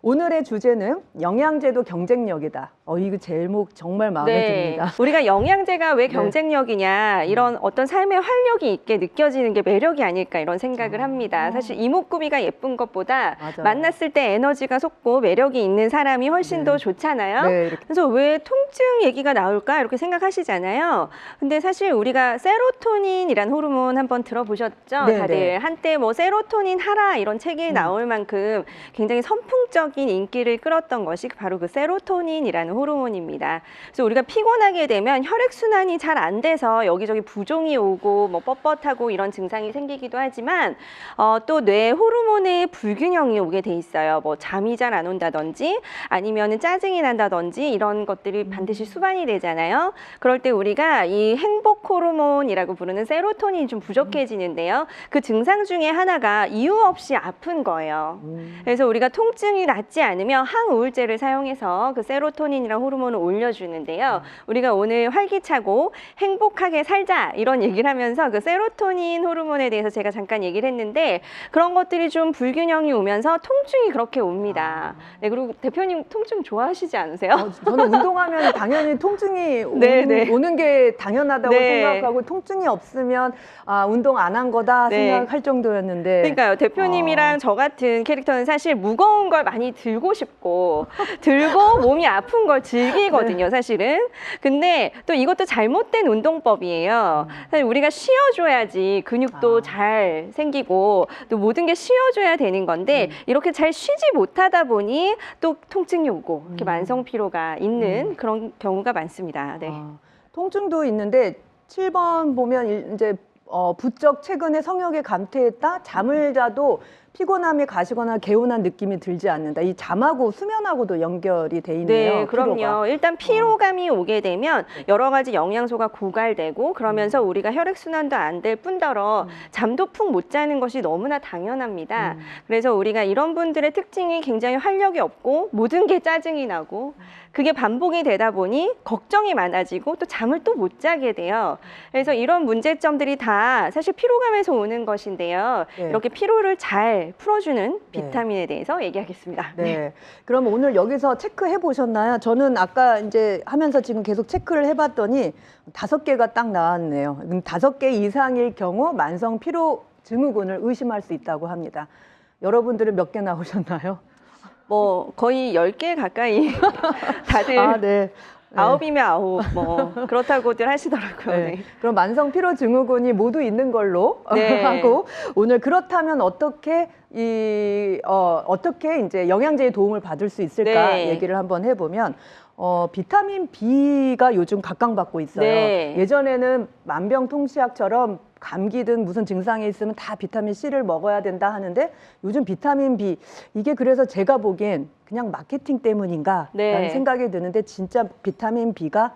오늘의 주제는 영양제도 경쟁력이다. 이거 제목 정말 마음에 듭니다. 우리가 영양제가 왜 경쟁력이냐, 이런 어떤 삶의 활력이 있게 느껴지는 게 매력이 아닐까 이런 생각을 합니다. 사실 이목구비가 예쁜 것보다 맞아요. 만났을 때 에너지가 솟고 매력이 있는 사람이 훨씬 더 좋잖아요. 네, 이렇게. 그래서 왜 통증 얘기가 나올까 이렇게 생각하시잖아요. 근데 사실 우리가 세로토닌이란 호르몬 한번 들어보셨죠? 네, 다들 네. 한때 뭐 세로토닌 하라 이런 책이 나올 만큼 굉장히 선풍적인 인기를 끌었던 것이 바로 그 세로토닌이라는 호르몬입니다. 그래서 우리가 피곤하게 되면 혈액순환이 잘 안 돼서 여기저기 부종이 오고 뭐 뻣뻣하고 이런 증상이 생기기도 하지만 또 뇌 호르몬의 불균형이 오게 돼 있어요. 뭐 잠이 잘 안 온다든지 아니면은 짜증이 난다든지 이런 것들이 반드시 수반이 되잖아요. 그럴 때 우리가 이 행복 호르몬이라고 부르는 세로토닌이 좀 부족해지는데요. 그 증상 중에 하나가 이유 없이 아픈 거예요. 그래서 우리가 통증이 낫지 않으면 항우울제를 사용해서 그 세로토닌이라는 호르몬을 올려주는데요. 우리가 오늘 활기차고 행복하게 살자 이런 얘기를 하면서 그 세로토닌 호르몬에 대해서 제가 잠깐 얘기를 했는데 그런 것들이 좀 불균형이 오면서 통증이 그렇게 옵니다. 네, 그리고 대표님 통증 좋아하시지 않으세요? 저는 운동하면 당연히 통증이 네. 오는 게 당연하다고 네. 생각하고 통증이 없으면 운동 안 한 거다 네. 생각할 정도였는데. 그러니까요. 대표님이랑 저 같은 캐릭터는 사실 무거운 걸 많이 들고 싶고 들고 몸이 아픈 걸 즐기거든요, 사실은. 근데 또 이것도 잘못된 운동법이에요. 사실 우리가 쉬어줘야지 근육도 잘 생기고 또 모든 게 쉬어줘야 되는 건데 이렇게 잘 쉬지 못하다 보니 또 통증이 오고 이렇게 만성 피로가 있는 그런 경우가 많습니다. 네. 통증도 있는데 7번 보면 이제 부쩍 최근에 성욕에 감퇴했다. 잠을 자도 피곤함이 가시거나 개운한 느낌이 들지 않는다. 이 잠하고 수면하고도 연결이 돼 있네요. 네, 그럼요. 피로가. 일단 피로감이 오게 되면 여러 가지 영양소가 고갈되고 그러면서 우리가 혈액순환도 안 될 뿐더러 잠도 푹 못 자는 것이 너무나 당연합니다. 그래서 우리가 이런 분들의 특징이 굉장히 활력이 없고 모든 게 짜증이 나고 그게 반복이 되다 보니 걱정이 많아지고 또 잠을 또 못 자게 돼요. 그래서 이런 문제점들이 다 사실 피로감에서 오는 것인데요. 네. 이렇게 피로를 잘 풀어주는 비타민에 대해서 얘기하겠습니다. 네. 그럼 오늘 여기서 체크해 보셨나요? 저는 아까 이제 하면서 지금 계속 체크를 해봤더니 5개가 딱 나왔네요. 5개 이상일 경우 만성 피로 증후군을 의심할 수 있다고 합니다. 여러분들은 몇 개 나오셨나요? 뭐 거의 10개 가까이 다들 네. 9이면 9, 뭐 그렇다고들 하시더라고요. 네. 네. 그럼 만성 피로 증후군이 모두 있는 걸로 네. 하고 오늘 그렇다면 어떻게 어떻게 이제 영양제의 도움을 받을 수 있을까 네. 얘기를 한번 해보면 비타민 B가 요즘 각광받고 있어요. 네. 예전에는 만병통치약처럼 감기든 무슨 증상이 있으면 다 비타민 C를 먹어야 된다 하는데 요즘 비타민 B 이게 그래서 제가 보기엔 그냥 마케팅 때문인가라는 네. 생각이 드는데 진짜 비타민 B가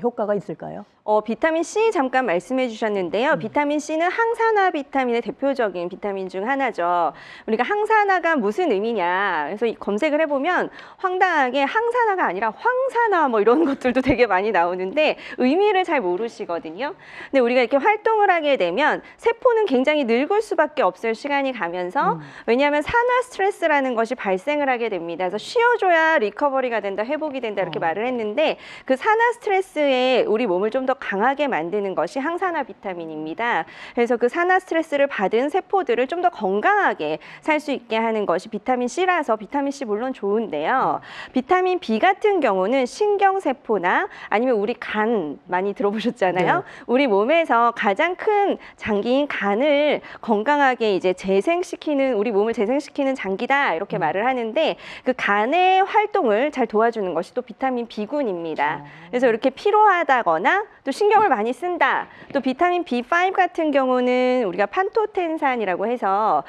효과가 있을까요? 비타민 C 잠깐 말씀해 주셨는데요. 비타민 C는 항산화 비타민의 대표적인 비타민 중 하나죠. 우리가 항산화가 무슨 의미냐. 그래서 검색을 해보면 황당하게 항산화가 아니라 황산화 뭐 이런 것들도 되게 많이 나오는데 의미를 잘 모르시거든요. 근데 우리가 이렇게 활동을 하게 되면 세포는 굉장히 늙을 수밖에 없을 시간이 가면서 왜냐하면 산화 스트레스라는 것이 발생을 하게 됩니다. 그래서 쉬어줘야 리커버리가 된다, 회복이 된다 이렇게 말을 했는데 그 산화 스트레스에 우리 몸을 좀 더 강하게 만드는 것이 항산화 비타민입니다. 그래서 그 산화 스트레스를 받은 세포들을 좀 더 건강하게 살 수 있게 하는 것이 비타민 C라서 비타민 C 물론 좋은데요. 비타민 B 같은 경우는 신경세포나 아니면 우리 간 많이 들어보셨잖아요. 네. 우리 몸에서 가장 큰 장기인 간을 건강하게 이제 재생시키는 우리 몸을 재생시키는 장기다 이렇게 말을 하는데 그 간의 활동을 잘 도와주는 것이 또 비타민 B군입니다. 그래서 이렇게 피로하다거나 또 신경을 많이 쓴다. 또 비타민 B5 같은 경우는 우리가 판토텐산이라고 해서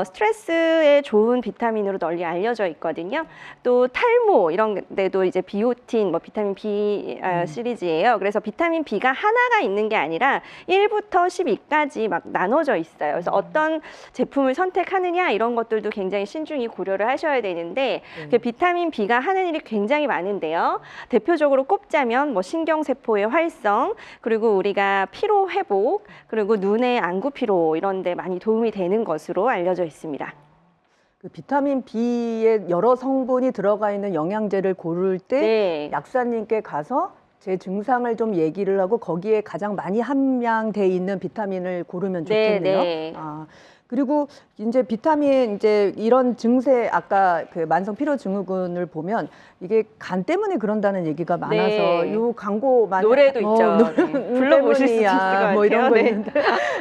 스트레스에 좋은 비타민으로 널리 알려져 있거든요. 또 탈모 이런 데도 이제 비오틴, 뭐 비타민 B 시리즈예요. 그래서 비타민 B가 하나가 있는 게 아니라 1부터 12까지 막 나눠져 있어요. 그래서 어떤 제품을 선택하느냐 이런 것들도 굉장히 신중히 고려를 하셔야 되는데 그 비타민 B가 하는 일이 굉장히 많은데요. 대표적으로 꼽자면 뭐 신경세포의 활성, 그리고 우리가 피로 회복, 그리고 눈의 안구 피로 이런 데 많이 도움이 되는 것으로 알려져 있습니다. 그 비타민 B의 여러 성분이 들어가 있는 영양제를 고를 때 네. 약사님께 가서 제 증상을 좀 얘기를 하고 거기에 가장 많이 함량돼 있는 비타민을 고르면 네, 좋겠네요. 네. 아, 그리고 이제 비타민 이제 이런 증세 아까 그 만성 피로 증후군을 보면 이게 간 때문에 그런다는 얘기가 많아서 네. 요 광고 많이 노래도 있죠. 네. 불러보실 수도 있을 것 같아요. 뭐 이런 거 네. 있는데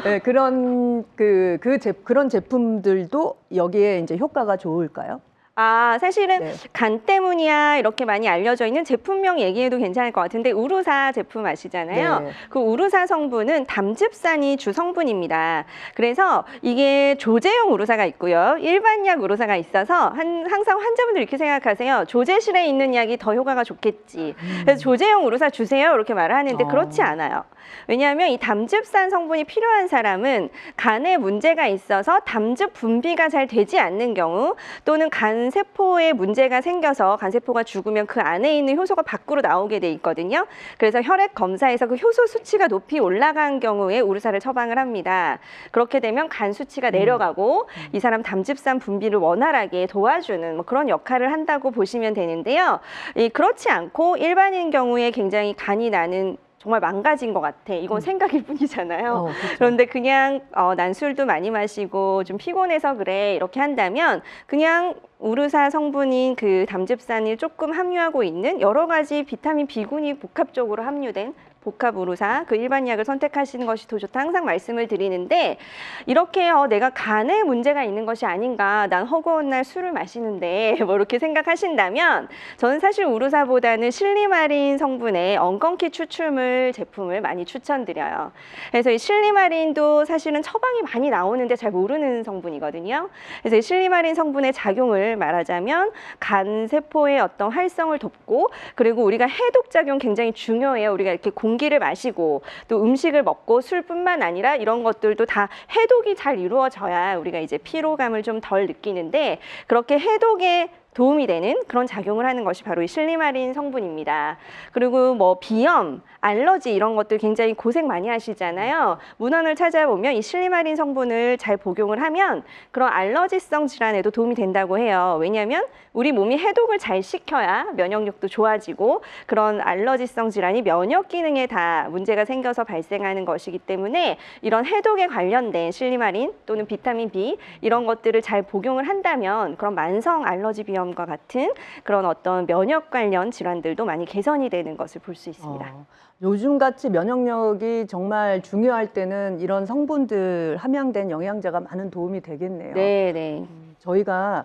네, 그런 그런 제품들도 여기에 이제 효과가 좋을까요? 아, 사실은 네. 간 때문이야 이렇게 많이 알려져 있는 제품명 얘기해도 괜찮을 것 같은데 우루사 제품 아시잖아요. 네. 그 우루사 성분은 담즙산이 주 성분입니다. 그래서 이게 조제용 우루사가 있고요. 일반 약 우루사가 있어서 항상 환자분들 이렇게 생각하세요. 조제실에 있는 약이 더 효과가 좋겠지. 그래서 조제용 우루사 주세요 이렇게 말을 하는데 그렇지 않아요. 왜냐하면 이 담즙산 성분이 필요한 사람은 간에 문제가 있어서 담즙 분비가 잘 되지 않는 경우 또는 간세포에 문제가 생겨서 간세포가 죽으면 그 안에 있는 효소가 밖으로 나오게 돼 있거든요. 그래서 혈액 검사에서 그 효소 수치가 높이 올라간 경우에 우루사를 처방을 합니다. 그렇게 되면 간 수치가 내려가고 이 사람 담즙산 분비를 원활하게 도와주는 뭐 그런 역할을 한다고 보시면 되는데요. 그렇지 않고 일반인 경우에 굉장히 간이 나는 정말 망가진 것 같아. 이건 생각일 뿐이잖아요. 그렇죠. 그런데 그냥 난 술도 많이 마시고 좀 피곤해서 그래 이렇게 한다면 그냥 우루사 성분인 그 담즙산을 조금 함유하고 있는 여러 가지 비타민 B군이 복합적으로 함유된 복합 우루사 그 일반 약을 선택하시는 것이 더 좋다 항상 말씀을 드리는데 이렇게 내가 간에 문제가 있는 것이 아닌가 난 허구한 날 술을 마시는데 뭐 이렇게 생각하신다면 저는 사실 우루사보다는 실리마린 성분의 엉겅퀴 추출물 제품을 많이 추천드려요. 그래서 이 실리마린도 사실은 처방이 많이 나오는데 잘 모르는 성분이거든요. 그래서 이 실리마린 성분의 작용을 말하자면 간 세포의 어떤 활성을 돕고 그리고 우리가 해독 작용 굉장히 중요해요. 우리가 이렇게 공기를 마시고 또 음식을 먹고 술뿐만 아니라 이런 것들도 다 해독이 잘 이루어져야 우리가 이제 피로감을 좀 덜 느끼는데 그렇게 해독에 도움이 되는 그런 작용을 하는 것이 바로 이 실리마린 성분입니다. 그리고 뭐 비염, 알러지 이런 것들 굉장히 고생 많이 하시잖아요. 문헌을 찾아보면 이 실리마린 성분을 잘 복용을 하면 그런 알러지성 질환에도 도움이 된다고 해요. 왜냐하면 우리 몸이 해독을 잘 시켜야 면역력도 좋아지고 그런 알러지성 질환이 면역 기능에 다 문제가 생겨서 발생하는 것이기 때문에 이런 해독에 관련된 실리마린 또는 비타민 B 이런 것들을 잘 복용을 한다면 그런 만성 알러지 비염 과 같은 그런 어떤 면역 관련 질환들도 많이 개선이 되는 것을 볼 수 있습니다. 요즘같이 면역력이 정말 중요할 때는 이런 성분들 함양된 영양제가 많은 도움이 되겠네요. 네, 네. 저희가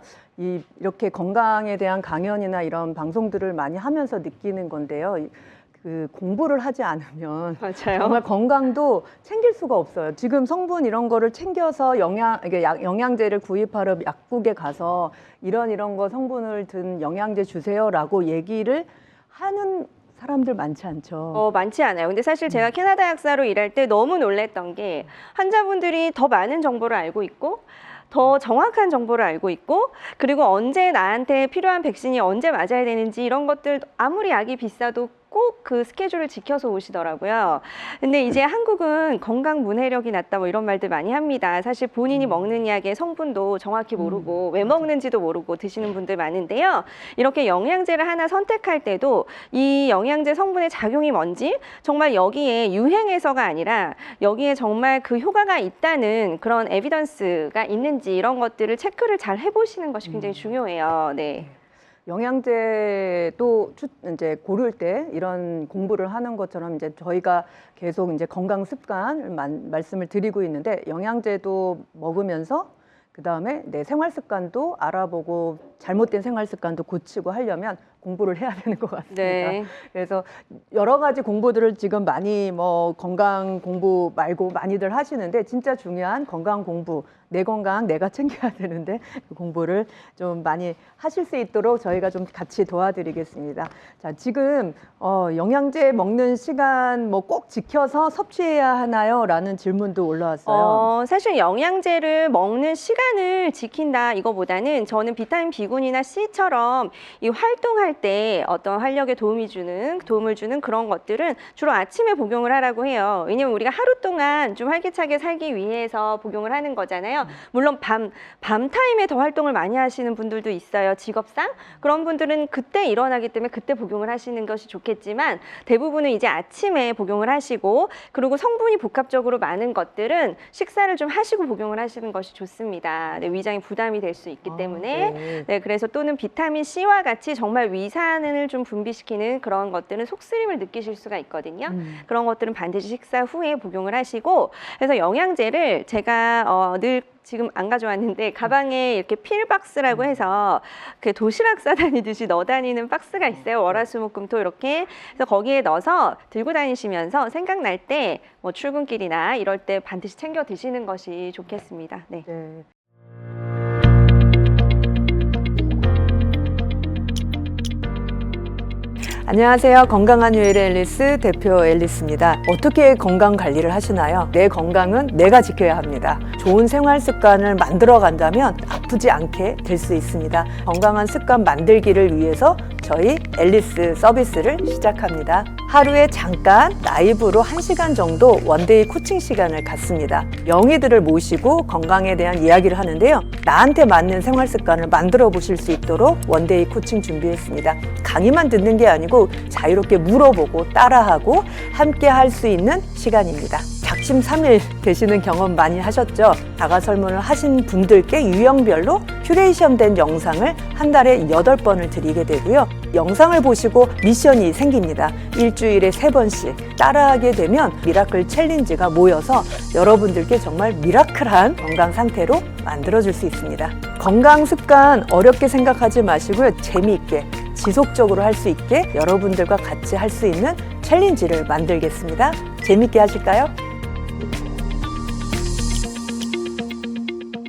이렇게 건강에 대한 강연이나 이런 방송들을 많이 하면서 느끼는 건데요. 그 공부를 하지 않으면 맞아요. 정말 건강도 챙길 수가 없어요. 지금 성분 이런 거를 챙겨서 영양제를 구입하러 약국에 가서 이런 거 성분을 든 영양제 주세요라고 얘기를 하는 사람들 많지 않죠. 많지 않아요. 근데 사실 제가 캐나다 약사로 일할 때 너무 놀랬던 게 환자분들이 더 많은 정보를 알고 있고 더 정확한 정보를 알고 있고 그리고 언제 나한테 필요한 백신이 언제 맞아야 되는지 이런 것들 아무리 약이 비싸도 꼭 그 스케줄을 지켜서 오시더라고요. 근데 이제 한국은 건강 문해력이 낮다 뭐 이런 말들 많이 합니다. 사실 본인이 먹는 약의 성분도 정확히 모르고 왜 먹는지도 모르고 드시는 분들 많은데요. 이렇게 영양제를 하나 선택할 때도 이 영양제 성분의 작용이 뭔지 정말 여기에 유행해서가 아니라 여기에 정말 그 효과가 있다는 그런 에비던스가 있는지 이런 것들을 체크를 잘 해보시는 것이 굉장히 중요해요. 네. 영양제도 이제 고를 때 이런 공부를 하는 것처럼 이제 저희가 계속 이제 건강 습관을 말씀을 드리고 있는데 영양제도 먹으면서 그다음에 내 생활 습관도 알아보고 잘못된 생활 습관도 고치고 하려면 공부를 해야 되는 것 같습니다. 네. 그래서 여러 가지 공부들을 지금 많이 뭐 건강 공부 말고 많이들 하시는데 진짜 중요한 건강 공부, 내 건강 내가 챙겨야 되는데 그 공부를 좀 많이 하실 수 있도록 저희가 좀 같이 도와드리겠습니다. 자, 지금 영양제 먹는 시간 뭐 꼭 지켜서 섭취해야 하나요? 라는 질문도 올라왔어요. 사실 영양제를 먹는 시간을 지킨다 이거보다는 저는 비타민 B B군이나 C처럼 이 활동할 때 어떤 활력에 도움을 주는 그런 것들은 주로 아침에 복용을 하라고 해요. 왜냐면 우리가 하루 동안 좀 활기차게 살기 위해서 복용을 하는 거잖아요. 물론 밤 타임에 더 활동을 많이 하시는 분들도 있어요. 직업상. 그런 분들은 그때 일어나기 때문에 그때 복용을 하시는 것이 좋겠지만 대부분은 이제 아침에 복용을 하시고, 그리고 성분이 복합적으로 많은 것들은 식사를 좀 하시고 복용을 하시는 것이 좋습니다. 네, 위장에 부담이 될 수 있기 때문에 네. 네, 그래서 또는 비타민 C와 같이 정말 위산을 좀 분비시키는 그런 것들은 속쓰림을 느끼실 수가 있거든요. 그런 것들은 반드시 식사 후에 복용을 하시고, 그래서 영양제를 제가 늘 지금 안 가져왔는데 가방에 이렇게 필박스라고 해서 그 도시락 싸다니듯이 넣어 다니는 박스가 있어요. 월화수목금토 이렇게. 그래서 거기에 넣어서 들고 다니시면서 생각날 때 뭐 출근길이나 이럴 때 반드시 챙겨 드시는 것이 좋겠습니다. 네. 네. 안녕하세요. 건강한 요일의 앨리스 대표 앨리스입니다. 어떻게 건강 관리를 하시나요? 내 건강은 내가 지켜야 합니다. 좋은 생활 습관을 만들어 간다면 아프지 않게 될 수 있습니다. 건강한 습관 만들기를 위해서 저희 앨리스 서비스를 시작합니다. 하루에 잠깐 라이브로 1시간 정도 원데이 코칭 시간을 갖습니다. 명의들을 모시고 건강에 대한 이야기를 하는데요. 나한테 맞는 생활 습관을 만들어 보실 수 있도록 원데이 코칭 준비했습니다. 강의만 듣는 게 아니고 자유롭게 물어보고 따라하고 함께 할 수 있는 시간입니다. 작심삼일 되시는 경험 많이 하셨죠? 자가 설문을 하신 분들께 유형별로 큐레이션된 영상을 한 달에 8번을 드리게 되고요. 영상을 보시고 미션이 생깁니다. 일주일에 3번씩 따라하게 되면 미라클 챌린지가 모여서 여러분들께 정말 미라클한 건강 상태로 만들어줄 수 있습니다. 건강 습관 어렵게 생각하지 마시고요. 재미있게 지속적으로 할 수 있게 여러분들과 같이 할 수 있는 챌린지를 만들겠습니다. 재미있게 하실까요?